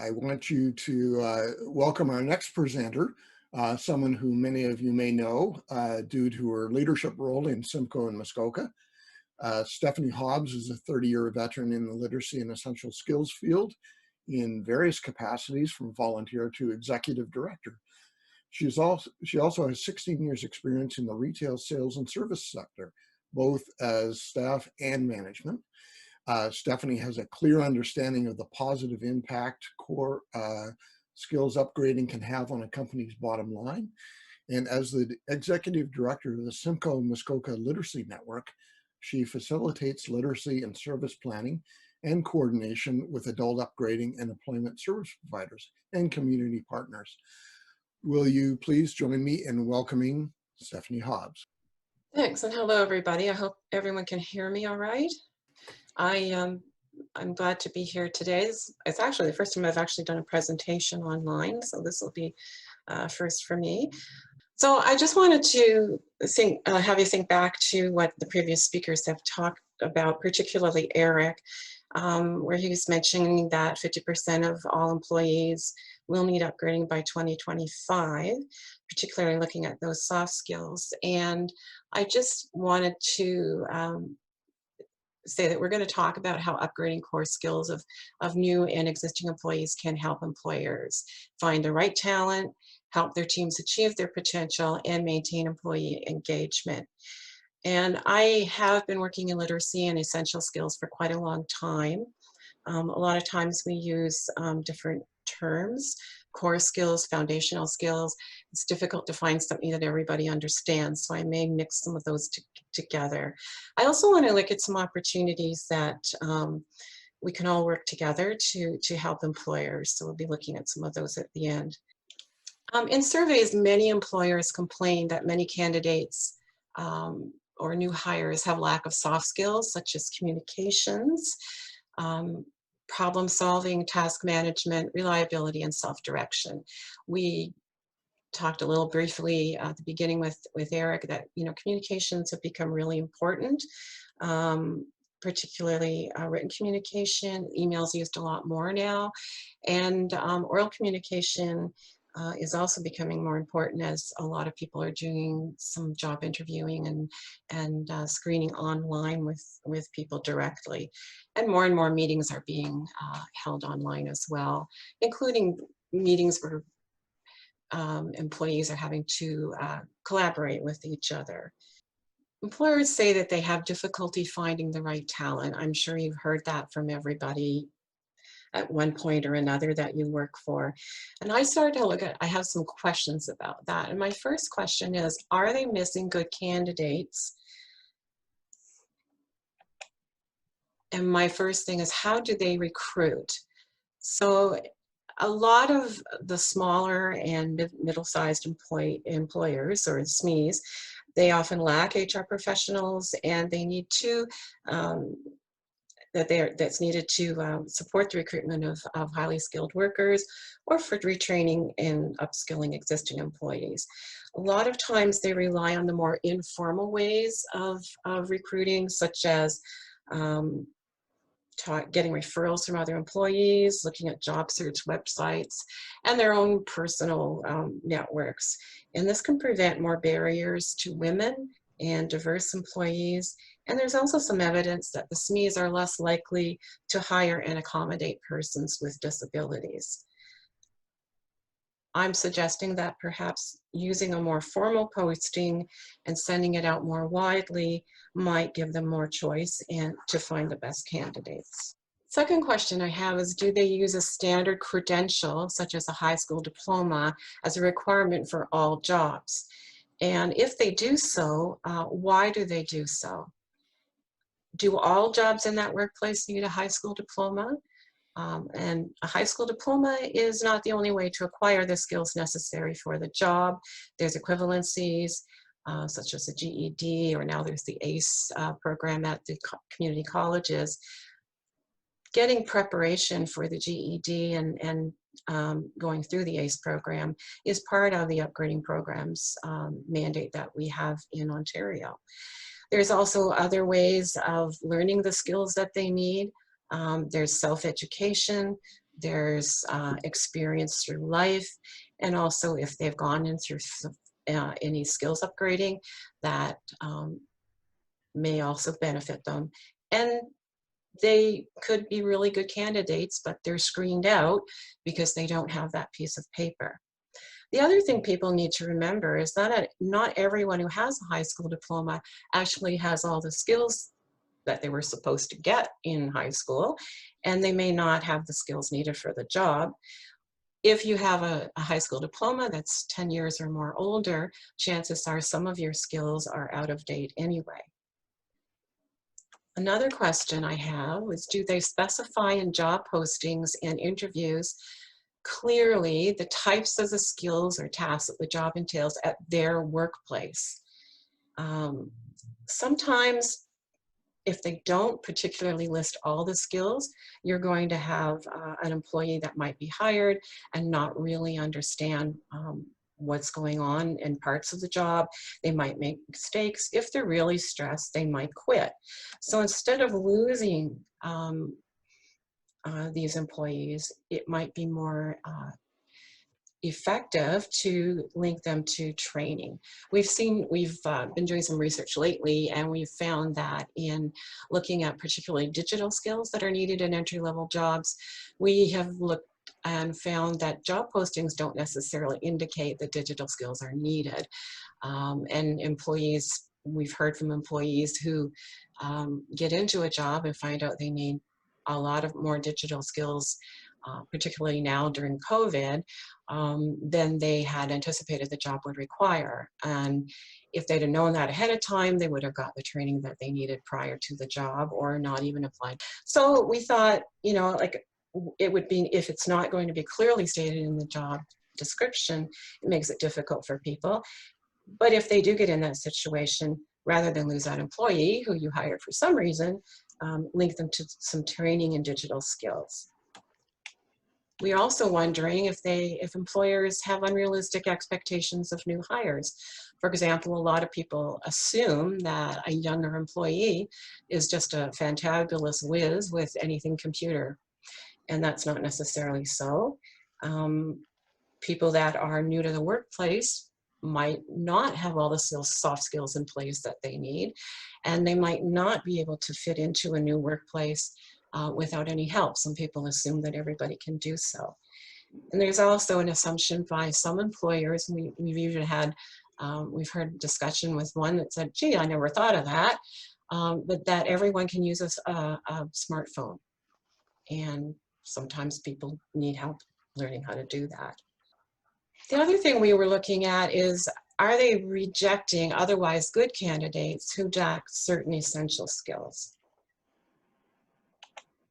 I want you to welcome our next presenter, someone who many of you may know due to her leadership role in Simcoe and Muskoka. Stephanie Hobbs is a 30-year veteran in the literacy and essential skills field in various capacities, from volunteer to executive director. She also has 16 years experience in the retail sales and service sector, both as staff and management. Stephanie has a clear understanding of the positive impact core skills upgrading can have on a company's bottom line. And as the executive director of the Simcoe Muskoka Literacy Network, she facilitates literacy and service planning and coordination with adult upgrading and employment service providers and community partners. Will you please join me in welcoming Stephanie Hobbs? Thanks, and hello everybody. I hope everyone can hear me all right. I'm glad to be here today. It's actually the first time I've actually done a presentation online, so this will be first for me. So I just wanted to have you think back to what the previous speakers have talked about, particularly Eric, where he was mentioning that 50% of all employees will need upgrading by 2025, particularly looking at those soft skills. And I just wanted to say that we're going to talk about how upgrading core skills of new and existing employees can help employers find the right talent, help their teams achieve their potential, and maintain employee engagement. And I have been working in literacy and essential skills for quite a long time. A lot of times we use different terms, core skills, foundational skills. It's difficult to find something that everybody understands, so I may mix some of those together. I also want to look at some opportunities that we can all work together to help employers, so we'll be looking at some of those at the end. In surveys, many employers complain that many candidates or new hires have lack of soft skills such as communications, problem solving, task management, reliability, and self-direction. We talked a little briefly at the beginning with Eric that communications have become really important, particularly written communication. Emails used a lot more now, and oral communication is also becoming more important as a lot of people are doing some job interviewing and screening online with people directly. And more meetings are being held online as well, including meetings where employees are having to collaborate with each other. Employers say that they have difficulty finding the right talent. I'm sure you've heard that from everybody at one point or another that you work for. And I started to look at, I have some questions about that. And my first question is, are they missing good candidates? And my first thing is, how do they recruit? So a lot of the smaller and middle-sized employers, or SMEs, they often lack HR professionals, and they need to that's needed to support the recruitment of highly skilled workers, or for retraining and upskilling existing employees. A lot of times they rely on the more informal ways of recruiting, such as getting referrals from other employees, looking at job search websites, and their own personal networks. And this can prevent more barriers to women and diverse employees. And there's also some evidence that the SMEs are less likely to hire and accommodate persons with disabilities. I'm suggesting that perhaps using a more formal posting and sending it out more widely might give them more choice and to find the best candidates. Second question I have is, do they use a standard credential, such as a high school diploma, as a requirement for all jobs? And if they do so, why do they do so? Do all jobs in that workplace need a high school diploma? And a high school diploma is not the only way to acquire the skills necessary for the job. There's equivalencies, such as the GED, or now there's the ACE program at the community colleges. Getting preparation for the GED and going through the ACE program is part of the upgrading programs mandate that we have in Ontario. There's also other ways of learning the skills that they need. There's self-education, there's experience through life, and also if they've gone in through any skills upgrading that may also benefit them. And they could be really good candidates, but they're screened out because they don't have that piece of paper. The other thing people need to remember is that not everyone who has a high school diploma actually has all the skills that they were supposed to get in high school, and they may not have the skills needed for the job. If you have a high school diploma that's 10 years or more older, chances are some of your skills are out of date anyway. Another question I have is, do they specify in job postings and interviews clearly the types of the skills or tasks that the job entails at their workplace? Sometimes if they don't particularly list all the skills, you're going to have an employee that might be hired and not really understand what's going on in parts of the job. They might make mistakes. If they're really stressed, they might quit. So instead of losing these employees, it might be more effective to link them to training. We've been doing some research lately, and we've found that in looking at particularly digital skills that are needed in entry-level jobs, we have looked and found that job postings don't necessarily indicate that digital skills are needed. And employees, we've heard from employees who get into a job and find out they need a lot of more digital skills, particularly now during COVID, than they had anticipated the job would require. And if they'd have known that ahead of time, they would have got the training that they needed prior to the job, or not even applied. So we thought, you know, like, it would be, if it's not going to be clearly stated in the job description, it makes it difficult for people. But if they do get in that situation, rather than lose that employee who you hired for some reason, link them to some training in digital skills. We're also wondering if employers have unrealistic expectations of new hires. For example, a lot of people assume that a younger employee is just a fantabulous whiz with anything computer, and that's not necessarily so. People that are new to the workplace might not have all the soft skills in place that they need, and they might not be able to fit into a new workplace without any help. Some people assume that everybody can do so. And there's also an assumption by some employers, and we've even had, we've heard discussion with one that said, gee, I never thought of that, but that everyone can use a smartphone. And sometimes people need help learning how to do that. The other thing we were looking at is, are they rejecting otherwise good candidates who lack certain essential skills?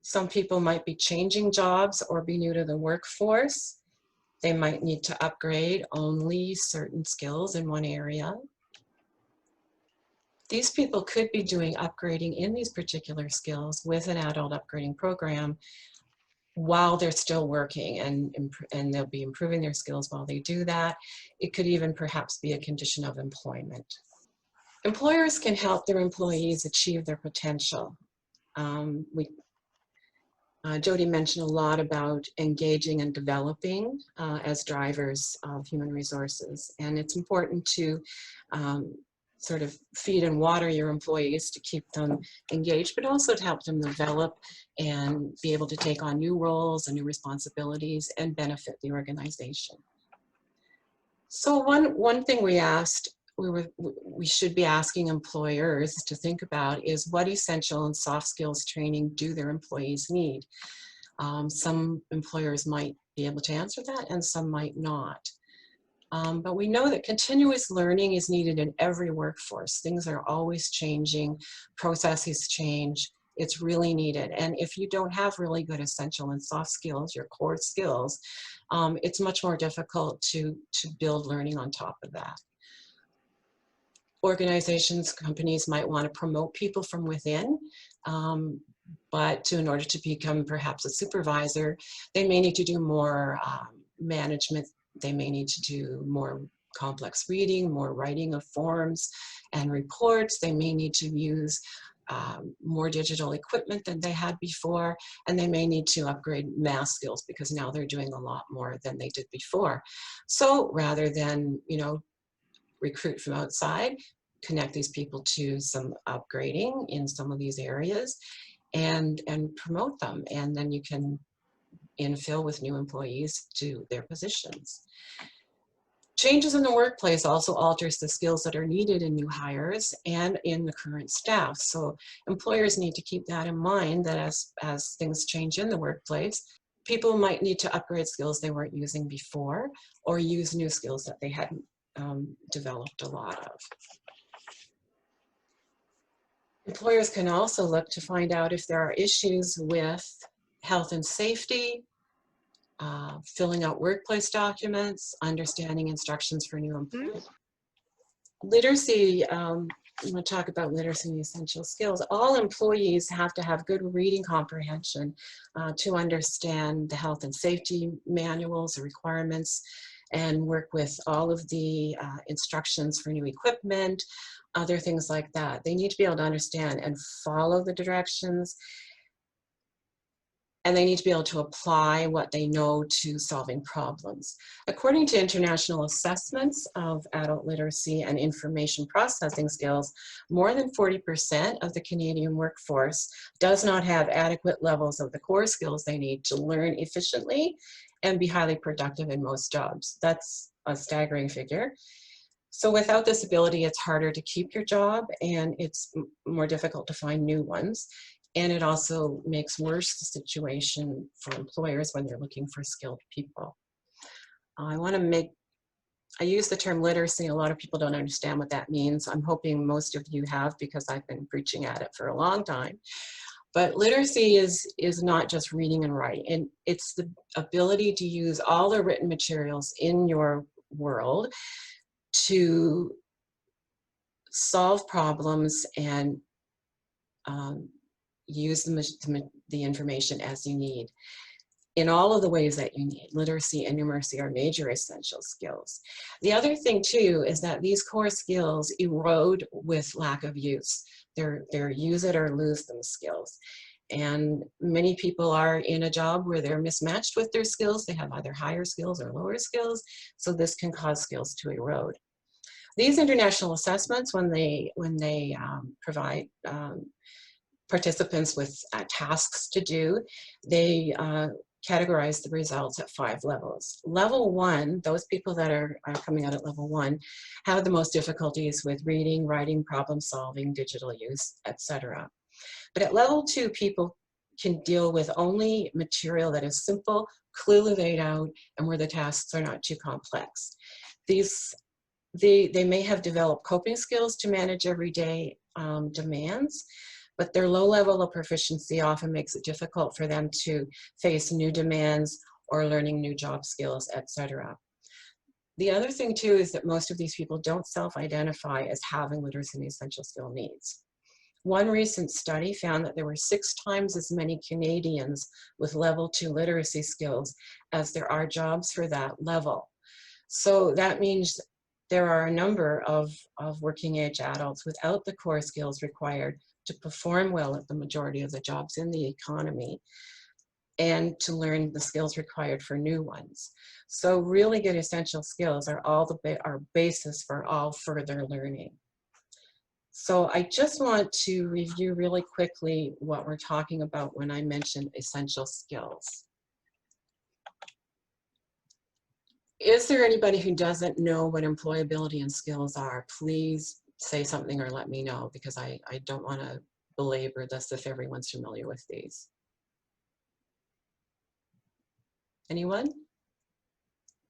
Some people might be changing jobs or be new to the workforce. They might need to upgrade only certain skills in one area. These people could be doing upgrading in these particular skills with an adult upgrading program while they're still working, and they'll be improving their skills while they do that. It could even perhaps be a condition of employment. Employers can help their employees achieve their potential. Jody mentioned a lot about engaging and developing as drivers of human resources, and it's important to sort of feed and water your employees to keep them engaged, but also to help them develop and be able to take on new roles and new responsibilities and benefit the organization. So one thing we asked, we should be asking employers to think about is, what essential and soft skills training do their employees need? Some employers might be able to answer that, and some might not. But we know that continuous learning is needed in every workforce. Things are always changing, processes change. It's really needed. And if you don't have really good essential and soft skills, your core skills, it's much more difficult to build learning on top of that. Organizations, companies might want to promote people from within, but in order to become perhaps a supervisor, they may need to do more management. They may need to do more complex reading, more writing of forms and reports. They may need to use more digital equipment than they had before, and they may need to upgrade math skills because now they're doing a lot more than they did before. So rather than, you know, recruit from outside, connect these people to some upgrading in some of these areas and promote them, and then you can infill with new employees to their positions. Changes in the workplace also alters the skills that are needed in new hires and in the current staff. So employers need to keep that in mind, that as things change in the workplace, people might need to upgrade skills they weren't using before, or use new skills that they hadn't developed a lot of. Employers can also look to find out if there are issues with health and safety, filling out workplace documents, understanding instructions for new employees. Literacy, I'm going to talk about literacy and essential skills. All employees have to have good reading comprehension to understand the health and safety manuals, the requirements, and work with all of the instructions for new equipment, other things like that. They need to be able to understand and follow the directions, and they need to be able to apply what they know to solving problems. According to international assessments of adult literacy and information processing skills, more than 40% of the Canadian workforce does not have adequate levels of the core skills they need to learn efficiently and be highly productive in most jobs. That's a staggering figure. So without this ability, it's harder to keep your job, and it's more difficult to find new ones. And it also makes worse the situation for employers when they're looking for skilled people. I use the term literacy. A lot of people don't understand what that means. I'm hoping most of you have, because I've been preaching at it for a long time. But literacy is not just reading and writing, and it's the ability to use all the written materials in your world to solve problems and use the information as you need in all of the ways that you need. Literacy and numeracy are major essential skills. The other thing too is that these core skills erode with lack of use. They're use it or lose them skills. And many people are in a job where they're mismatched with their skills. They have either higher skills or lower skills. So this can cause skills to erode. These international assessments, when they provide participants with tasks to do, they categorize the results at 5 levels. Level 1, those people that are coming out at level 1 have the most difficulties with reading, writing, problem solving, digital use, etc. But at level 2, people can deal with only material that is simple, clearly laid out, and where the tasks are not too complex. They may have developed coping skills to manage everyday demands, but their low level of proficiency often makes it difficult for them to face new demands or learning new job skills, etc. The other thing too is that most of these people don't self-identify as having literacy and essential skill needs. One recent study found that there were 6 times as many Canadians with level 2 literacy skills as there are jobs for that level. So that means there are a number of working age adults without the core skills required to perform well at the majority of the jobs in the economy, and to learn the skills required for new ones. So really good essential skills are our basis for all further learning. So I just want to review really quickly what we're talking about when I mention essential skills. Is there anybody who doesn't know what employability and skills are? Please say something or let me know, because I don't want to belabor this if everyone's familiar with these. Anyone?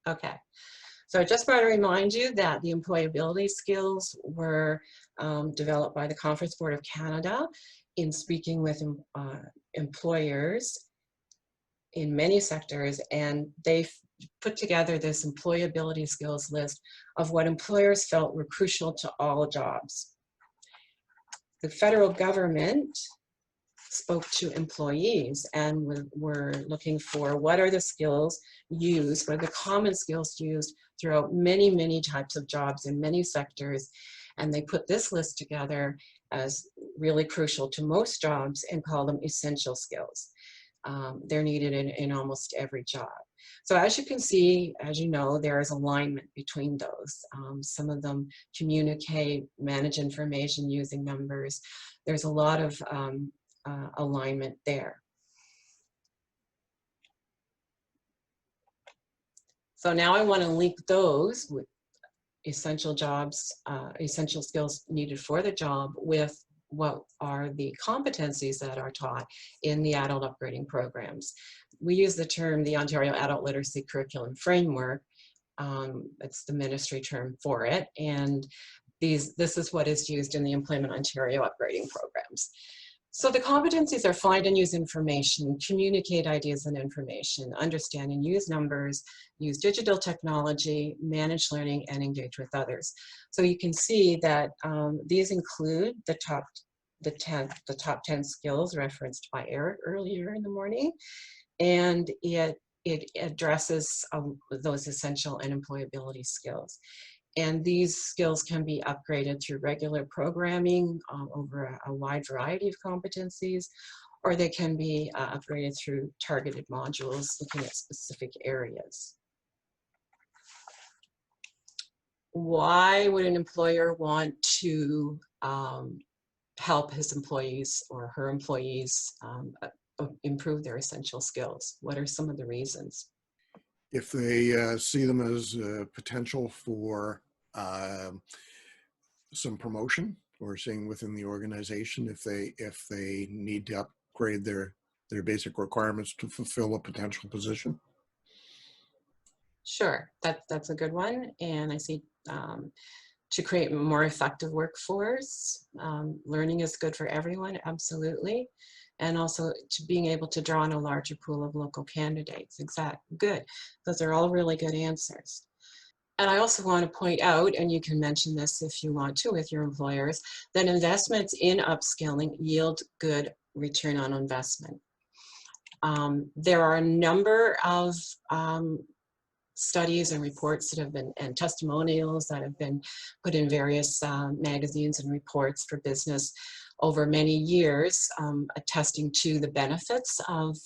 Okay. So I just want to remind you that the employability skills were developed by the Conference Board of Canada in speaking with employers in many sectors, and they put together this employability skills list of what employers felt were crucial to all jobs. The federal government spoke to employees and were looking for what are the skills used, what are the common skills used throughout many, many types of jobs in many sectors, And they put this list together as really crucial to most jobs and call them essential skills. They're needed in almost every job. So as you can see, as you know, there is alignment between those. Some of them communicate, manage information using numbers. There's a lot of alignment there. So now I want to link those with essential jobs, essential skills needed for the job with what are the competencies that are taught in the adult upgrading programs. We use the term the Ontario Adult Literacy Curriculum Framework. It's the ministry term for it. And this is what is used in the Employment Ontario upgrading programs. So the competencies are find and use information, communicate ideas and information, understand and use numbers, use digital technology, manage learning, and engage with others. So you can see that these include the top 10 skills referenced by Eric earlier in the morning, and it addresses those essential and employability skills. And these skills can be upgraded through regular programming over a wide variety of competencies, or they can be upgraded through targeted modules looking at specific areas. Why would an employer want to help his employees or her employees improve their essential skills? What are some of the reasons? If they see them as potential for some promotion, or seeing within the organization if they need to upgrade their basic requirements to fulfill a potential position. Sure, that's a good one. And I see to create a more effective workforce, learning is good for everyone, absolutely. And also to being able to draw on a larger pool of local candidates. Good. Those are all really good answers. And I also want to point out, and you can mention this if you want to with your employers, that investments in upskilling yield good return on investment. There are a number of studies and reports that have been, and testimonials that have been put in various magazines and reports for business over many years, attesting to the benefits of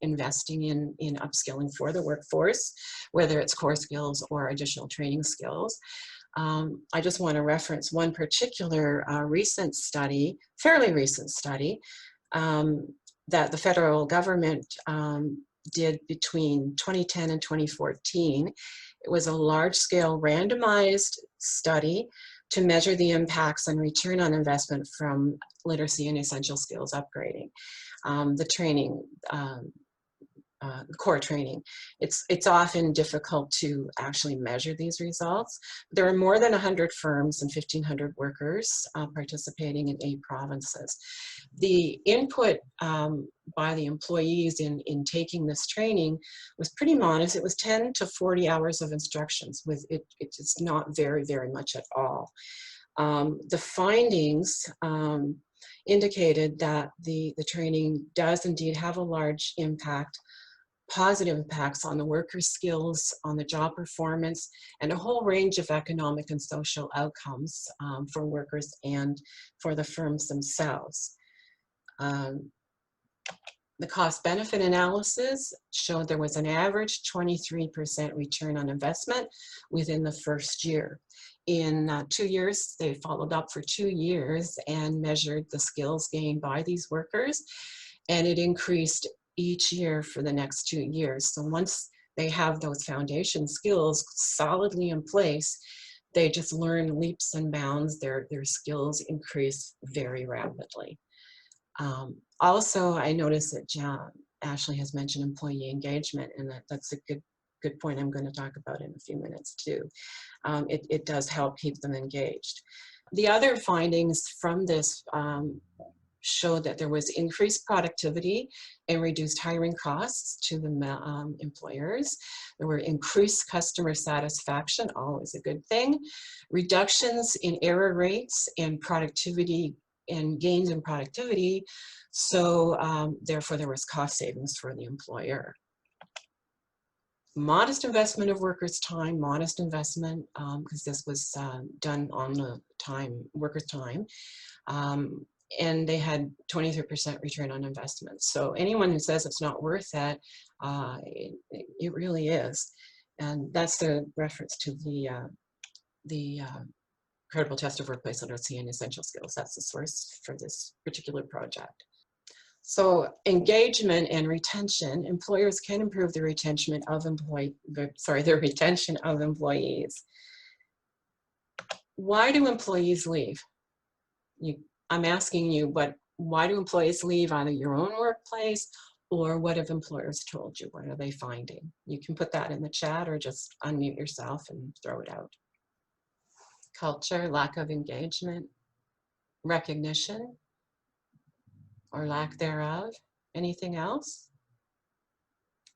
investing in upskilling for the workforce, whether it's core skills or additional training skills. I just want to reference one particular recent study, fairly recent study, that the federal government did between 2010 and 2014. It was a large-scale randomized study to measure the impacts and return on investment from literacy and essential skills upgrading. The training, core training. It's often difficult to actually measure these results. There are more than 100 firms and 1,500 workers participating in 8 provinces. The input by the employees in taking this training was pretty modest. It was 10 to 40 hours of instructions. It's not very, very much at all. The findings indicated that the training does indeed have a large impact, positive impacts on the workers' skills, on the job performance, and a whole range of economic and social outcomes for workers and for the firms themselves. The cost-benefit analysis showed there was an average 23% return on investment within the first year. In 2 years, they followed up for 2 years and measured the skills gained by these workers, and it increased each year for the next 2 years. So once they have those foundation skills solidly in place, they just learn leaps and bounds. Their skills increase very rapidly. Also, I noticed that Ashley has mentioned employee engagement, and that's a good point I'm going to talk about in a few minutes too. It does help keep them engaged. The other findings from this showed that there was increased productivity and reduced hiring costs to the employers. There were increased customer satisfaction, always a good thing, reductions in error rates and productivity and gains in productivity. So therefore there was cost savings for the employer. modest investment of workers' time, modest investment, because this was done on the workers' time. And they had 23% return on investment. So anyone who says it's not worth that, it really is. And that's the reference to the credible test of workplace literacy and essential skills. That's the source for this particular project. So engagement and retention, employers can improve the retention of their retention of employees. Why do employees leave? I'm asking you, but why do employees leave either your own workplace, or what have employers told you? What are they finding? You can put that in the chat or just unmute yourself and throw it out. Culture, lack of engagement, recognition, or lack thereof. Anything else?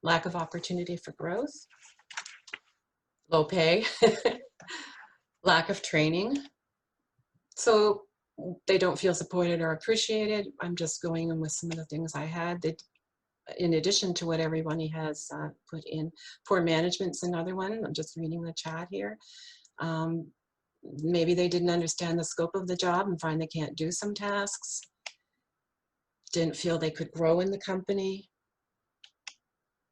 Lack of opportunity for growth, low pay, lack of training. So they don't feel supported or appreciated. I'm just going in with some of the things I had. That, in addition to what everybody has put in, poor management's another one. I'm just reading the chat here. Maybe they didn't understand the scope of the job and find they can't do some tasks. Didn't feel they could grow in the company.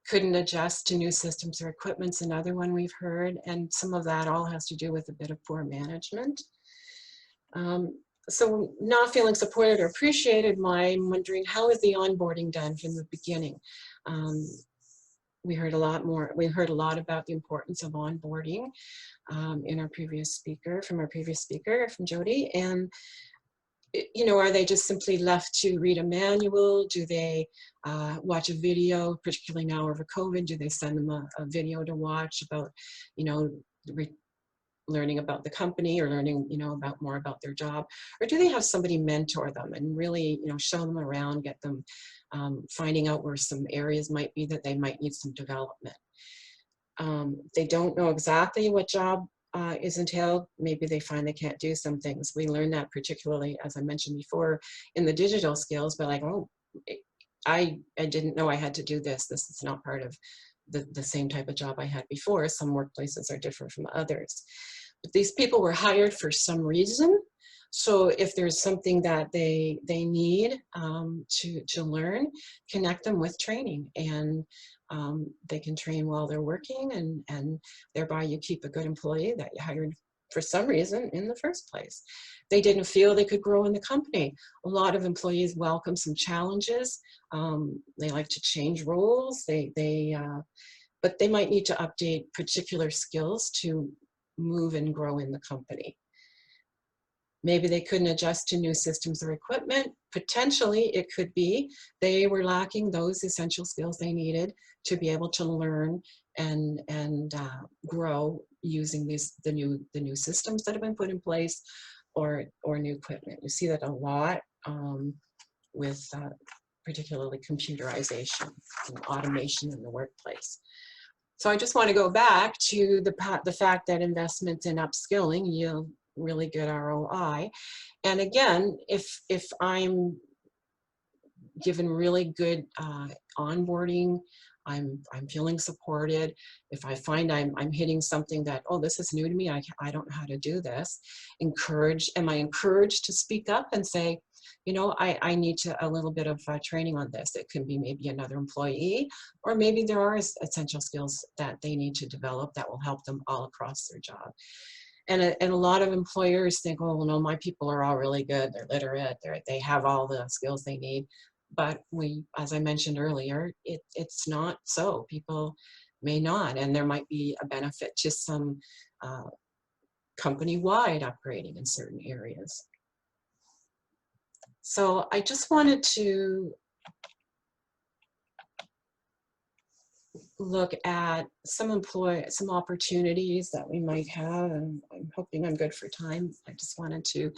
Couldn't adjust to new systems or equipment's another one we've heard. And some of that all has to do with a bit of poor management. So not feeling supported or appreciated, I'm wondering, how is the onboarding done from the beginning? We heard a lot about the importance of onboarding in our previous speaker, from Jody. And, you know, are they just simply left to read a manual? Do they watch a video, particularly now over COVID? Do they send them a video to watch about, you know, learning about the company, or learning, you know, more about their job? Or do they have somebody mentor them and really, you know, show them around, get them finding out where some areas might be that they might need some development? They don't know exactly what job is entailed. Maybe they find they can't do some things. We learned that particularly, as I mentioned before, in the digital skills, but like, oh, I didn't know I had to do this. This is not part of the same type of job I had before. Some workplaces are different from others. But these people were hired for some reason. So if there's something that they need to learn, connect them with training, and they can train while they're working, and thereby you keep a good employee that you hired for some reason in the first place. They didn't feel they could grow in the company. A lot of employees welcome some challenges. They like to change roles. But they might need to update particular skills to move and grow in the company. Maybe they couldn't adjust to new systems or equipment. Potentially, it could be they were lacking those essential skills they needed to be able to learn and grow using the new systems that have been put in place, or new equipment. You see that a lot with particularly computerization and automation in the workplace. So I just want to go back to the fact that investments in upskilling yield really good ROI. And again, if I'm given really good onboarding, I'm feeling supported. If I find I'm hitting something that, oh, this is new to me, I don't know how to do this, am I encouraged to speak up and say, you know, I need a little bit of training on this. It can be maybe another employee, or maybe there are essential skills that they need to develop that will help them all across their job. And a lot of employers think, oh, well, no, my people are all really good. They're literate. They have all the skills they need. But as I mentioned earlier, it's not so. People may not, and there might be a benefit to some company-wide upgrading in certain areas. So I just wanted to look at some opportunities that we might have, and I'm hoping I'm good for time. I just wanted to,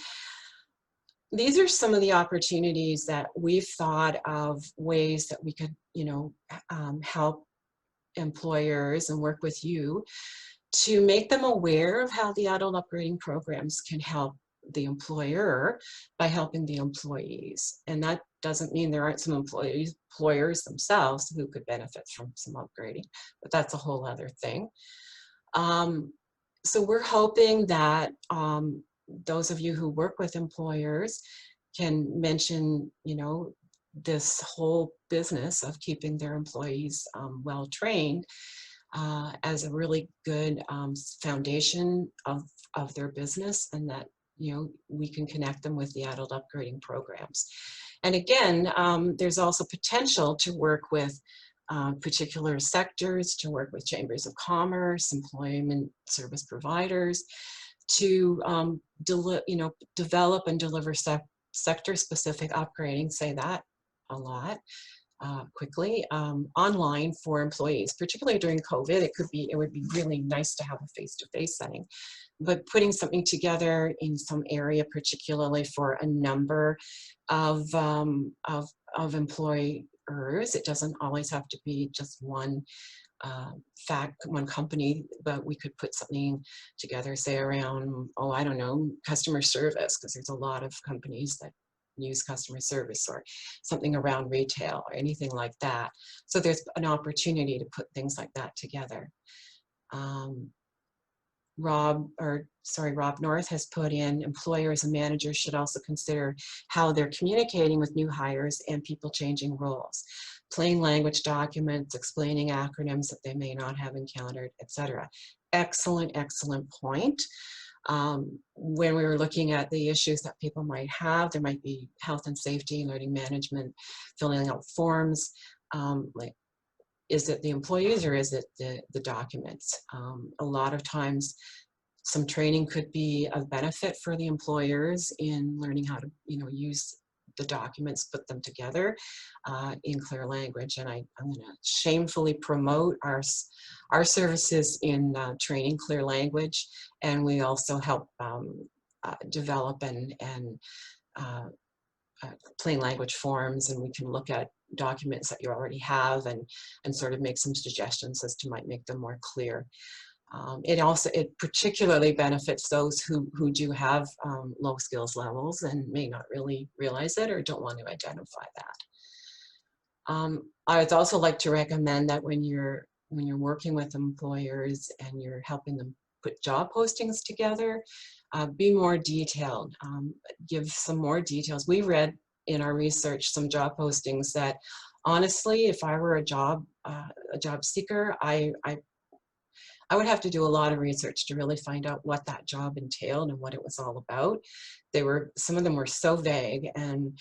these are some of the opportunities that we've thought of, ways that we could, you know, help employers and work with you to make them aware of how the adult upgrading programs can help the employer by helping the employees. And that doesn't mean there aren't some employers themselves who could benefit from some upgrading, but that's a whole other thing. So we're hoping that those of you who work with employers can mention, you know, this whole business of keeping their employees well trained as a really good foundation of their business, and that, you know, we can connect them with the adult upgrading programs. And again, there's also potential to work with particular sectors, to work with chambers of commerce, employment service providers, to develop and deliver sector-specific upgrading, say that a lot, quickly, online for employees, particularly during COVID. It would be really nice to have a face-to-face setting, but putting something together in some area, particularly for a number of employers. It doesn't always have to be just one one company, but we could put something together, say around, oh, I don't know, customer service, because there's a lot of companies that use customer service, or something around retail or anything like that. So there's an opportunity to put things like that together. Rob North has put in, employers and managers should also consider how they're communicating with new hires and people changing roles. Plain language documents, explaining acronyms that they may not have encountered, etc. Excellent, excellent point. When we were looking at the issues that people might have, there might be health and safety, learning management, filling out forms, like, is it the employees or is it the documents? A lot of times some training could be of benefit for the employers in learning how to, you know, use the documents, put them together in clear language. And I'm going to shamefully promote our services in training clear language, and we also help develop and plain language forms, and we can look at documents that you already have and sort of make some suggestions as to might make them more clear. It particularly benefits those who do have low skills levels and may not really realize it or don't want to identify that. I would also like to recommend that when you're working with employers and you're helping them put job postings together, be more detailed, give some more details. We read in our research some job postings that, honestly, if I were a job seeker, I would have to do a lot of research to really find out what that job entailed and what it was all about. Some of them were so vague, and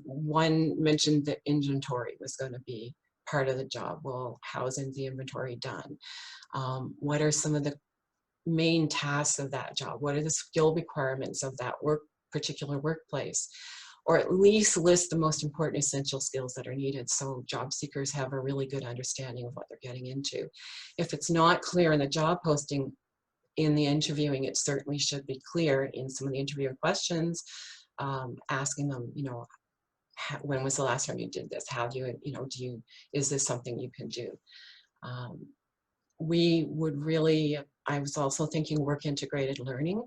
one mentioned that inventory was going to be part of the job. Well, how is the inventory done? What are some of the main tasks of that job? What are the skill requirements of that particular workplace? Or at least list the most important essential skills that are needed, so job seekers have a really good understanding of what they're getting into. If it's not clear in the job posting, in the interviewing, it certainly should be clear in some of the interview questions, asking them, when was the last time you did this? How do you, is this something you can do? We would really, I was also thinking work integrated learning.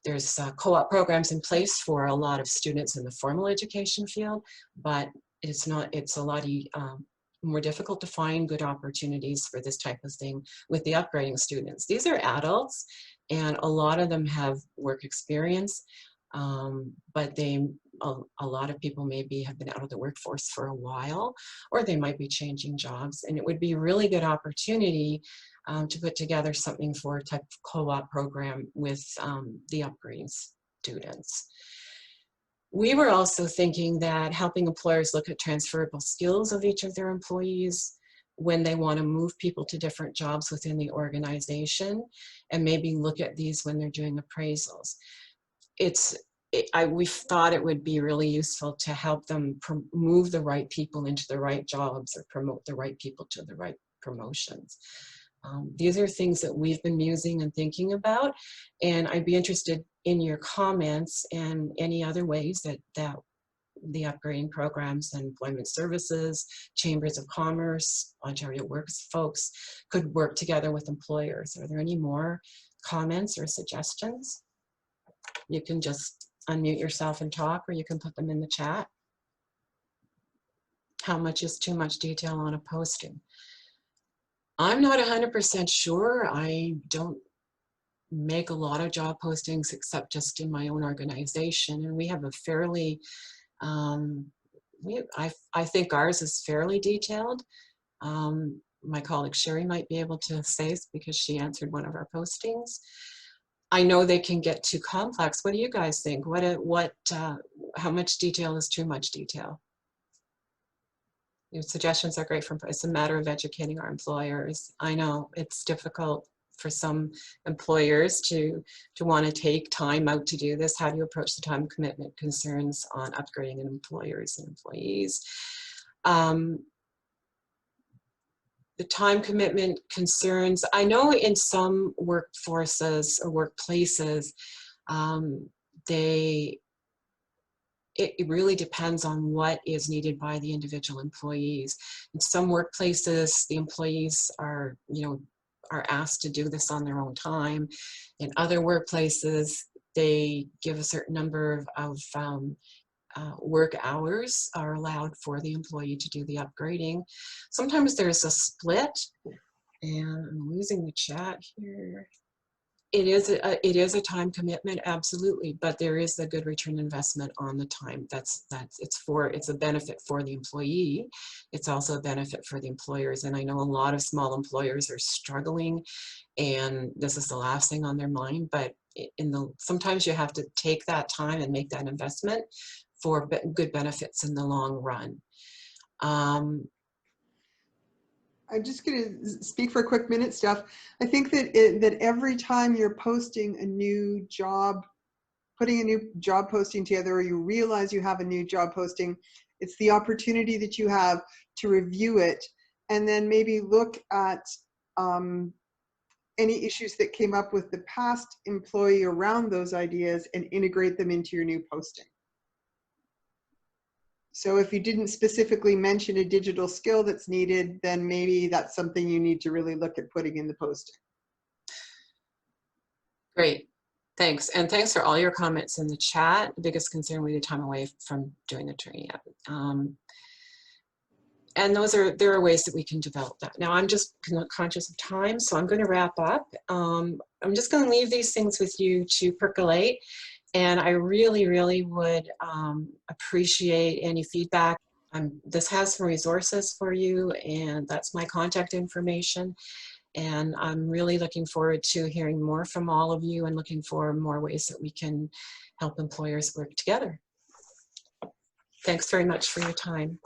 There's co-op programs in place for a lot of students in the formal education field, but it's a lot more difficult to find good opportunities for this type of thing with the upgrading students. These are adults, and a lot of them have work experience, but a lot of people maybe have been out of the workforce for a while, or they might be changing jobs, and it would be a really good opportunity to put together something for a type of co-op program with the upgrading students. We were also thinking that helping employers look at transferable skills of each of their employees when they want to move people to different jobs within the organization, and maybe look at these when they're doing appraisals. We thought it would be really useful to help them move the right people into the right jobs, or promote the right people to the right promotions. These are things that we've been musing and thinking about, and I'd be interested in your comments and any other ways that the upgrading programs and employment services, chambers of commerce, Ontario Works folks could work together with employers. Are there any more comments or suggestions? You can just unmute yourself and talk, or you can put them in the chat. How much is too much detail on a posting? I'm not 100% sure. I don't make a lot of job postings except just in my own organization, and we have a fairly I think ours is fairly detailed. My colleague Sherry might be able to say, because she answered one of our postings. I know they can get too complex. What do you guys think? How much detail is too much detail? Your suggestions are great. It's a matter of educating our employers. I know it's difficult for some employers to want to take time out to do this. How do you approach the time commitment concerns on upgrading employers and employees? The time commitment concerns, I know in some workforces or workplaces, it really depends on what is needed by the individual employees. In some workplaces, the employees are asked to do this on their own time. In other workplaces, they give a certain number of work hours are allowed for the employee to do the upgrading. Sometimes there's a split, and I'm losing the chat here. It is a time commitment, absolutely, but there is a good return investment on the time. It's a benefit for the employee. It's also a benefit for the employers, and I know a lot of small employers are struggling, and this is the last thing on their mind. But sometimes you have to take that time and make that investment for good benefits in the long run. I'm just going to speak for a quick minute, Steph. I think that that every time you're posting a new job, putting a new job posting together, or you realize you have a new job posting, it's the opportunity that you have to review it and then maybe look at any issues that came up with the past employee around those ideas and integrate them into your new posting. So if you didn't specifically mention a digital skill that's needed, then maybe that's something you need to really look at putting in the posting. Great, thanks. And thanks for all your comments in the chat. The biggest concern, we need time away from doing the training. And there are ways that we can develop that. Now, I'm just conscious of time, so I'm going to wrap up. I'm just going to leave these things with you to percolate. And I really, really would appreciate any feedback. This has some resources for you, and that's my contact information. And I'm really looking forward to hearing more from all of you and looking for more ways that we can help employers work together. Thanks very much for your time.